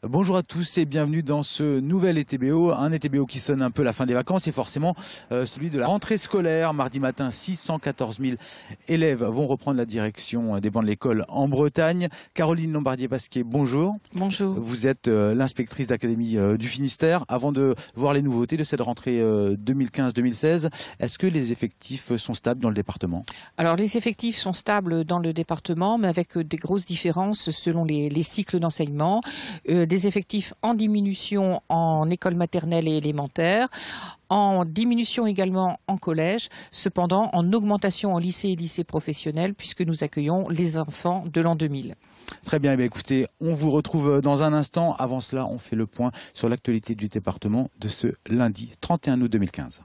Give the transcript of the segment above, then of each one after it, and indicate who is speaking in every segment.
Speaker 1: Bonjour à tous et bienvenue dans ce nouvel ETBO, un ETBO qui sonne un peu la fin des vacances et forcément celui de la rentrée scolaire. Mardi matin, 614 000 élèves vont reprendre la direction des bancs de l'école en Bretagne. Caroline Lombardier-Pasquier, bonjour.
Speaker 2: Bonjour.
Speaker 1: Vous êtes l'inspectrice d'académie du Finistère. Avant de voir les nouveautés de cette rentrée 2015-2016, est-ce que les effectifs sont stables dans le département?
Speaker 2: Alors les effectifs sont stables dans le département, mais avec des grosses différences selon les cycles d'enseignement. Des effectifs en diminution en école maternelle et élémentaire, en diminution également en collège, cependant en augmentation en lycée et lycée professionnel puisque nous accueillons les enfants de l'an 2000.
Speaker 1: Très bien, écoutez, on vous retrouve dans un instant. Avant cela, on fait le point sur l'actualité du département de ce lundi 31 août 2015.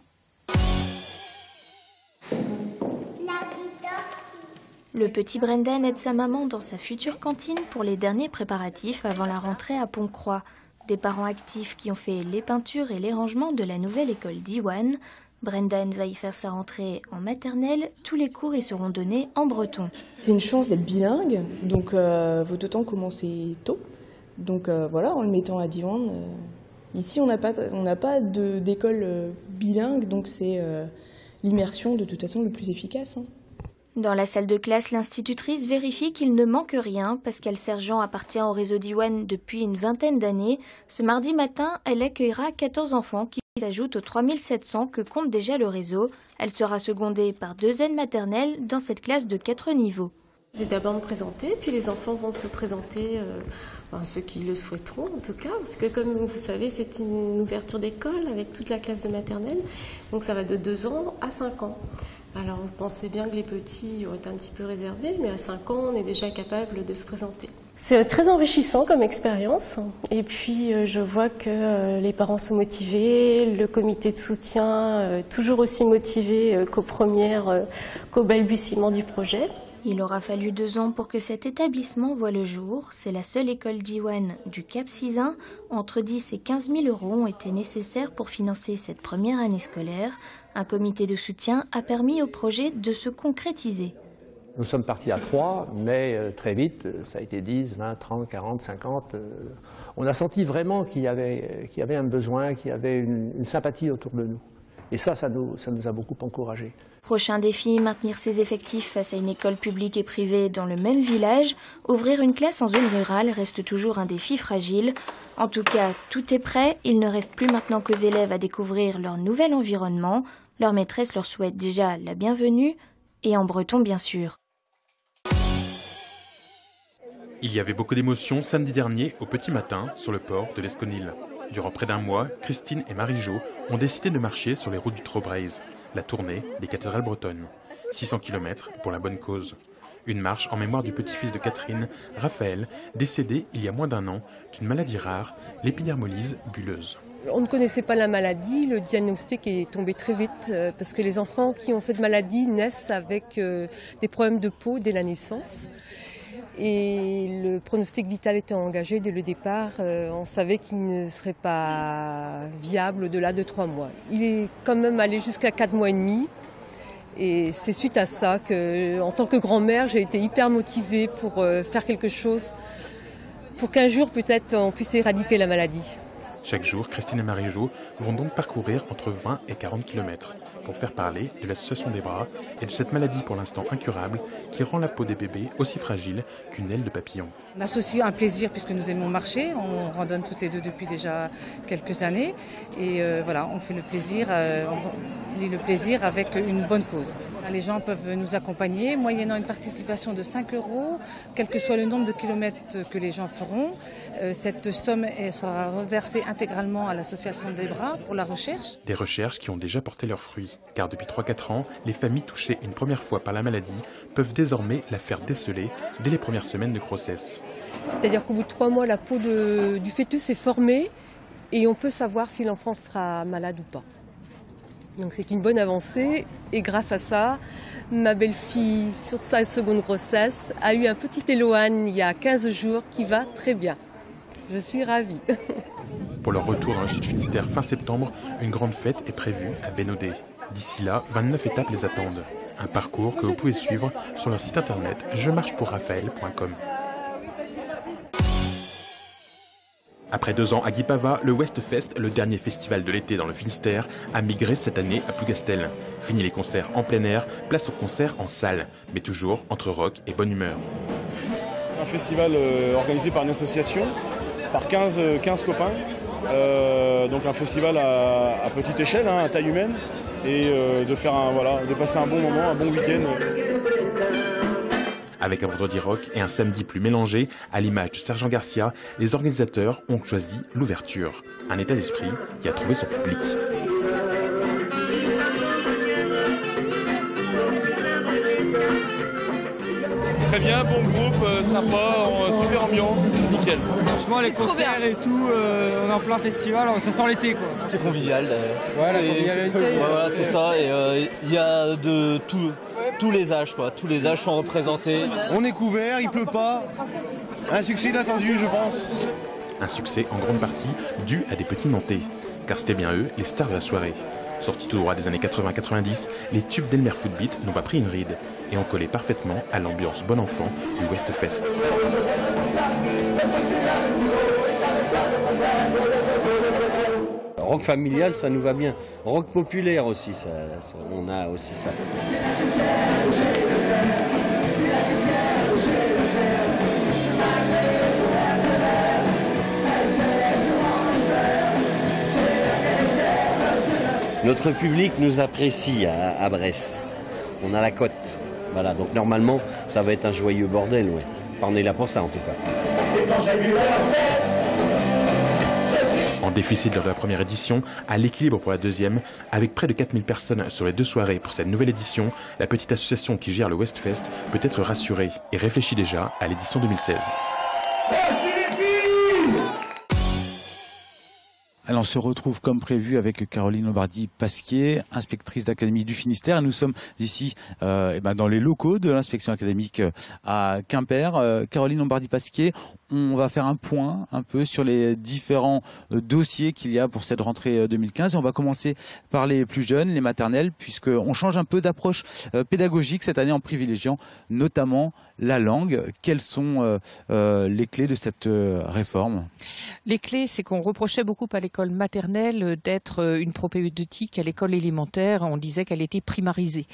Speaker 3: Le petit Brendan aide sa maman dans sa future cantine pour les derniers préparatifs avant la rentrée à Pont-Croix. Des parents actifs qui ont fait les peintures et les rangements de la nouvelle école d'Iwan. Brendan va y faire sa rentrée en maternelle. Tous les cours y seront donnés en breton.
Speaker 4: C'est une chance d'être bilingue, donc faut autant commencer tôt. Donc voilà, en le mettant à Diwan. Ici, on n'a pas d'école bilingue, donc c'est l'immersion de toute façon le plus efficace.
Speaker 3: Dans la salle de classe, l'institutrice vérifie qu'il ne manque rien. Pascal Sergent appartient au réseau d'Iwan depuis une vingtaine d'années. Ce mardi matin, elle accueillera 14 enfants qui s'ajoutent aux 3700 que compte déjà le réseau. Elle sera secondée par 2 aides maternelles dans cette classe de 4 niveaux.
Speaker 5: Je vais d'abord me présenter, puis les enfants vont se présenter, ceux qui le souhaiteront en tout cas, parce que comme vous savez, c'est une ouverture d'école avec toute la classe de maternelle, donc ça va de 2 ans à 5 ans. Alors vous pensez bien que les petits vont être un petit peu réservés, mais à 5 ans, on est déjà capable de se présenter. C'est très enrichissant comme expérience, et puis je vois que les parents sont motivés, le comité de soutien toujours aussi motivé qu'au balbutiement du projet.
Speaker 3: Il aura fallu 2 ans pour que cet établissement voie le jour. C'est la seule école d'Iwan du Cap Sizun. Entre 10 et 15 000 euros ont été nécessaires pour financer cette première année scolaire. Un comité de soutien a permis au projet de se concrétiser.
Speaker 6: Nous sommes partis à 3, mais très vite, ça a été 10, 20, 30, 40, 50. On a senti vraiment qu'il y avait un besoin, qu'il y avait une sympathie autour de nous. Et ça nous a beaucoup encouragés.
Speaker 3: Prochain défi, maintenir ses effectifs face à une école publique et privée dans le même village. Ouvrir une classe en zone rurale reste toujours un défi fragile. En tout cas, tout est prêt. Il ne reste plus maintenant qu'aux élèves à découvrir leur nouvel environnement. Leur maîtresse leur souhaite déjà la bienvenue, et en breton bien sûr.
Speaker 7: Il y avait beaucoup d'émotions samedi dernier au petit matin sur le port de l'Esconil. Durant près d'un mois, Christine et Marie-Jo ont décidé de marcher sur les routes du Trobriez, la tournée des cathédrales bretonnes. 600 km pour la bonne cause. Une marche en mémoire du petit-fils de Catherine, Raphaël, décédé il y a moins d'1 an d'une maladie rare, l'épidermolyse bulleuse.
Speaker 8: On ne connaissait pas la maladie, le diagnostic est tombé très vite parce que les enfants qui ont cette maladie naissent avec des problèmes de peau dès la naissance. Et le pronostic vital était engagé dès le départ. On savait qu'il ne serait pas viable au-delà de 3 mois. Il est quand même allé jusqu'à 4 mois et demi. Et c'est suite à ça qu'en tant que grand-mère, j'ai été hyper motivée pour faire quelque chose pour qu'un jour peut-être on puisse éradiquer la maladie.
Speaker 7: Chaque jour, Christine et Marie-Jo vont donc parcourir entre 20 et 40 km pour faire parler de l'association des bras et de cette maladie pour l'instant incurable qui rend la peau des bébés aussi fragile qu'une aile de papillon.
Speaker 9: On associe un plaisir puisque nous aimons marcher, on randonne toutes les deux depuis déjà quelques années et voilà, on fait le plaisir avec une bonne cause. Les gens peuvent nous accompagner moyennant une participation de 5 €, quel que soit le nombre de kilomètres que les gens feront. Cette somme sera reversée intégralement à l'association des bras pour la recherche.
Speaker 7: Des recherches qui ont déjà porté leurs fruits, car depuis 3-4 ans, les familles touchées une première fois par la maladie peuvent désormais la faire déceler dès les premières semaines de grossesse.
Speaker 8: C'est-à-dire qu'au bout de 3 mois, la peau du fœtus est formée et on peut savoir si l'enfant sera malade ou pas. Donc c'est une bonne avancée et grâce à ça, ma belle-fille, sur sa seconde grossesse, a eu un petit Eloane il y a 15 jours qui va très bien. Je suis ravie.
Speaker 7: Pour leur retour dans le Sud Finistère fin septembre, une grande fête est prévue à Bénodet. D'ici là, 29 étapes les attendent. Un parcours que vous pouvez suivre sur leur site internet jemarchepourraphaël.com. Après 2 ans à Guipava, le Westfest, le dernier festival de l'été dans le Finistère, a migré cette année à Plougastel. Fini les concerts en plein air, place aux concerts en salle, mais toujours entre rock et bonne humeur.
Speaker 10: Un festival organisé par une association, par 15 copains, donc un festival à petite échelle, à taille humaine, et de passer un bon moment, un bon week-end.
Speaker 7: Avec un vendredi rock et un samedi plus mélangé, à l'image de Sergent Garcia, les organisateurs ont choisi l'ouverture, un état d'esprit qui a trouvé son public.
Speaker 11: Très bien, bon groupe, sympa, super ambiance, nickel.
Speaker 12: Franchement, les concerts et tout, on est en plein festival, ça sent l'été quoi.
Speaker 13: C'est convivial d'ailleurs.
Speaker 12: Ouais, la convivialité.
Speaker 13: Voilà, c'est ça, et il y a de tous les âges quoi, tous les âges sont représentés.
Speaker 11: On est couvert, il pleut pas, un succès inattendu je pense.
Speaker 7: Un succès en grande partie dû à des petits Nantais, car c'était bien eux les stars de la soirée. Sortis tout droit des années 80-90, les tubes d'Elmer Footbeat n'ont pas pris une ride et ont collé parfaitement à l'ambiance bon enfant du Westfest.
Speaker 14: Rock familial, ça nous va bien. Rock populaire aussi, on a aussi ça. Notre public nous apprécie à Brest. On a la cote. Voilà, donc normalement, ça va être un joyeux bordel, ouais. On est là pour ça en tout cas.
Speaker 7: En déficit lors de la première édition, à l'équilibre pour la deuxième, avec près de 4000 personnes sur les 2 soirées pour cette nouvelle édition, la petite association qui gère le Westfest peut être rassurée et réfléchit déjà à l'édition 2016.
Speaker 1: Alors on se retrouve comme prévu avec Caroline Lombardi-Pasquier, inspectrice d'académie du Finistère. Et nous sommes ici dans les locaux de l'inspection académique à Quimper. Caroline Lombardi-Pasquier, on va faire un point un peu sur les différents dossiers qu'il y a pour cette rentrée 2015. Et on va commencer par les plus jeunes, les maternelles, puisqu'on change un peu d'approche pédagogique cette année en privilégiant notamment la langue. Quelles sont les clés de cette réforme?
Speaker 2: Les clés, c'est qu'on reprochait beaucoup à l'école maternelle d'être une propédeutique à l'école élémentaire. On disait qu'elle était primarisée.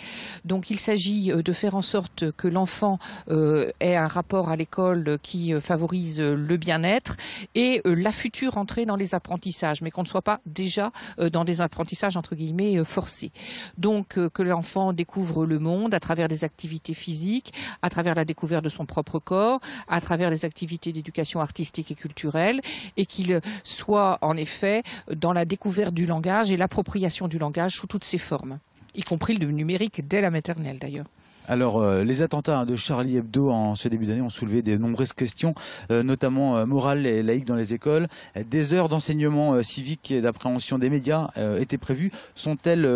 Speaker 2: Donc il s'agit de faire en sorte que l'enfant ait un rapport à l'école qui favorise le bien-être et la future entrée dans les apprentissages, mais qu'on ne soit pas déjà dans des apprentissages entre guillemets forcés. Donc que l'enfant découvre le monde à travers des activités physiques, à travers la découverte de son propre corps, à travers des activités d'éducation artistique et culturelle, et qu'il soit en effet dans la découverte du langage et l'appropriation du langage sous toutes ses formes, y compris le numérique dès la maternelle d'ailleurs.
Speaker 1: Alors, les attentats de Charlie Hebdo en ce début d'année ont soulevé de nombreuses questions, notamment morales et laïques dans les écoles. Des heures d'enseignement civique et d'appréhension des médias étaient prévues. Sont-elles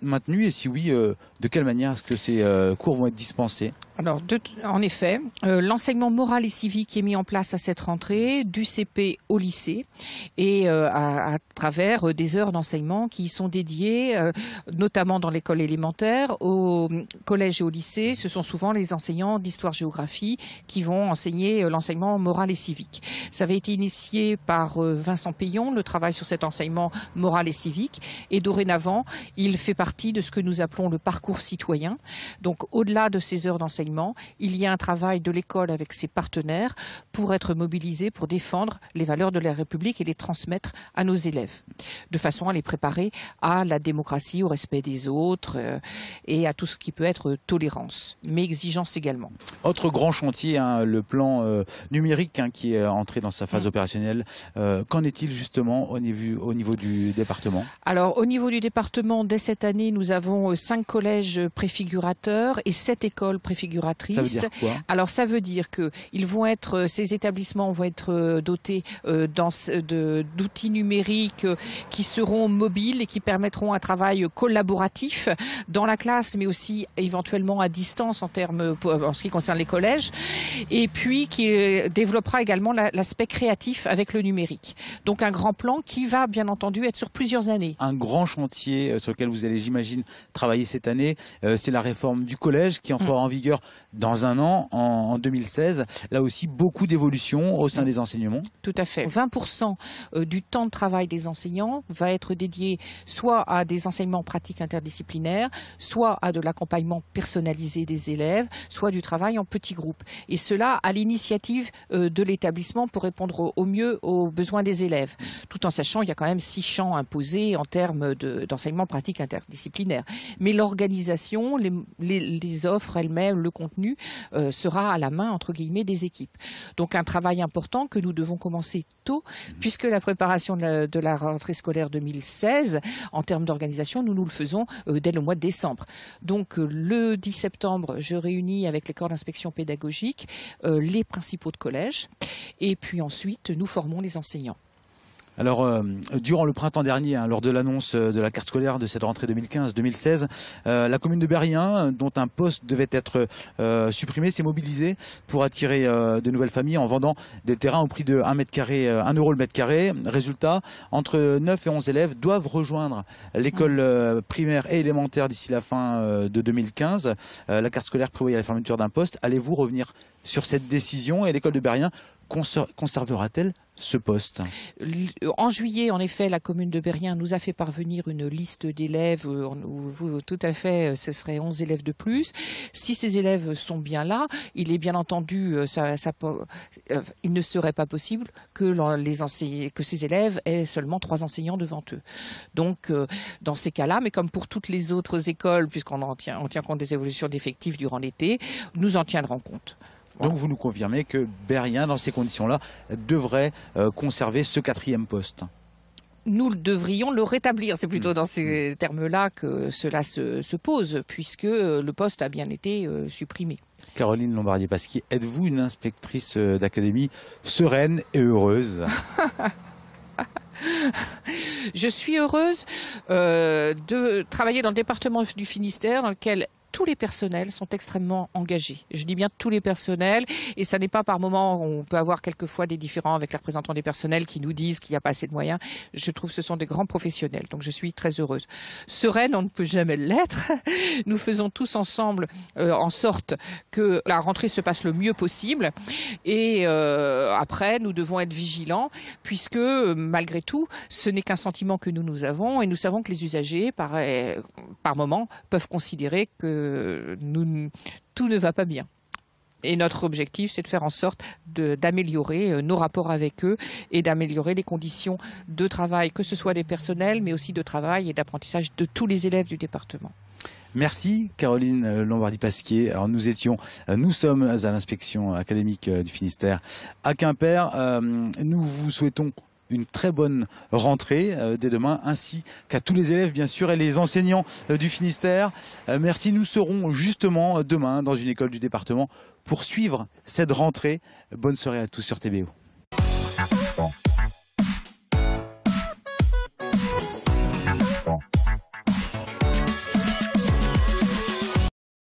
Speaker 1: maintenues? Et si oui, de quelle manière est-ce que ces cours vont être dispensés?
Speaker 2: Alors, en effet, l'enseignement moral et civique est mis en place à cette rentrée, du CP au lycée, et à travers des heures d'enseignement qui y sont dédiées, notamment dans l'école élémentaire, au collège et au lycée. Ce sont souvent les enseignants d'histoire-géographie qui vont enseigner l'enseignement moral et civique. Ça avait été initié par Vincent Payon, le travail sur cet enseignement moral et civique, et dorénavant, il fait partie de ce que nous appelons le parcours citoyen. Donc, au-delà de ces heures d'enseignement, il y a un travail de l'école avec ses partenaires pour être mobilisés pour défendre les valeurs de la République et les transmettre à nos élèves, de façon à les préparer à la démocratie, au respect des autres et à tout ce qui peut être tolérance, mais exigence également.
Speaker 1: Autre grand chantier, le plan numérique qui est entré dans sa phase opérationnelle. Qu'en est-il justement au niveau du département? Alors,
Speaker 2: au niveau du département, dès cette année, nous avons 5 collèges préfigurateurs et 7 écoles préfiguratrices. Ça veut dire quoi? Alors, ça veut dire que ces établissements vont être dotés d'outils numériques qui seront mobiles et qui permettront un travail collaboratif dans la classe, mais aussi éventuellement à distance en ce qui concerne les collèges, et puis qui développera également l'aspect créatif avec le numérique. Donc un grand plan qui va bien entendu être sur plusieurs années.
Speaker 1: Un grand chantier sur lequel vous allez, j'imagine, travailler cette année, dernier, c'est la réforme du collège qui entrera en vigueur dans un an, en 2016. Là aussi, beaucoup d'évolutions au sein des enseignements.
Speaker 2: Tout à fait. 20% du temps de travail des enseignants va être dédié soit à des enseignements pratiques interdisciplinaires, soit à de l'accompagnement personnalisé des élèves, soit du travail en petits groupes. Et cela à l'initiative de l'établissement pour répondre au mieux aux besoins des élèves. Tout en sachant qu'il y a quand même 6 champs imposés en termes d'enseignement pratique interdisciplinaire. Mais l'organisation, les offres elles-mêmes, le contenu sera à la main, entre guillemets, des équipes. Donc un travail important que nous devons commencer tôt, puisque la préparation de la rentrée scolaire 2016, en termes d'organisation, nous le faisons dès le mois de décembre. Donc le 10 septembre, je réunis avec les corps d'inspection pédagogique les principaux de collège, et puis ensuite nous formons les enseignants.
Speaker 1: Alors, durant le printemps dernier, lors de l'annonce de la carte scolaire de cette rentrée 2015-2016, la commune de Berrien, dont un poste devait être supprimé, s'est mobilisée pour attirer de nouvelles familles en vendant des terrains au prix de 1 € le mètre carré. Résultat, entre 9 et 11 élèves doivent rejoindre l'école primaire et élémentaire d'ici la fin de 2015. La carte scolaire prévoyait la fermeture d'un poste. Allez-vous revenir sur cette décision et l'école de Berrien conservera-t-elle ce poste?
Speaker 2: En juillet, en effet, la commune de Berrien nous a fait parvenir une liste d'élèves. Tout à fait, ce serait 11 élèves de plus. Si ces élèves sont bien là, il est bien entendu, il ne serait pas possible que ces élèves aient seulement 3 enseignants devant eux. Donc, dans ces cas-là, mais comme pour toutes les autres écoles, puisqu'on tient compte des évolutions d'effectifs durant l'été, nous en tiendrons compte.
Speaker 1: Donc vous nous confirmez que Berrien, dans ces conditions-là, devrait conserver ce 4e poste?
Speaker 2: Nous devrions le rétablir. C'est plutôt dans ces termes-là que cela se pose, puisque le poste a bien été supprimé.
Speaker 1: Caroline Lombardier-Pasquier, êtes-vous une inspectrice d'académie sereine et heureuse?
Speaker 2: Je suis heureuse de travailler dans le département du Finistère, dans lequel tous les personnels sont extrêmement engagés. Je dis bien tous les personnels, et ça n'est pas par moment, on peut avoir quelquefois des différends avec les représentants des personnels qui nous disent qu'il n'y a pas assez de moyens. Je trouve que ce sont des grands professionnels, donc je suis très heureuse. Sereine, on ne peut jamais l'être. Nous faisons tous ensemble en sorte que la rentrée se passe le mieux possible, et après, nous devons être vigilants, puisque malgré tout, ce n'est qu'un sentiment que nous avons, et nous savons que les usagers, par moment, peuvent considérer que tout ne va pas bien. Et notre objectif, c'est de faire en sorte d'améliorer nos rapports avec eux et d'améliorer les conditions de travail, que ce soit des personnels, mais aussi de travail et d'apprentissage de tous les élèves du département.
Speaker 1: Merci Caroline Lombardier-Pasquier. Alors nous sommes à l'inspection académique du Finistère à Quimper. Nous vous souhaitons une très bonne rentrée dès demain, ainsi qu'à tous les élèves bien sûr et les enseignants du Finistère. Merci, nous serons justement demain dans une école du département pour suivre cette rentrée. Bonne soirée à tous sur TBO.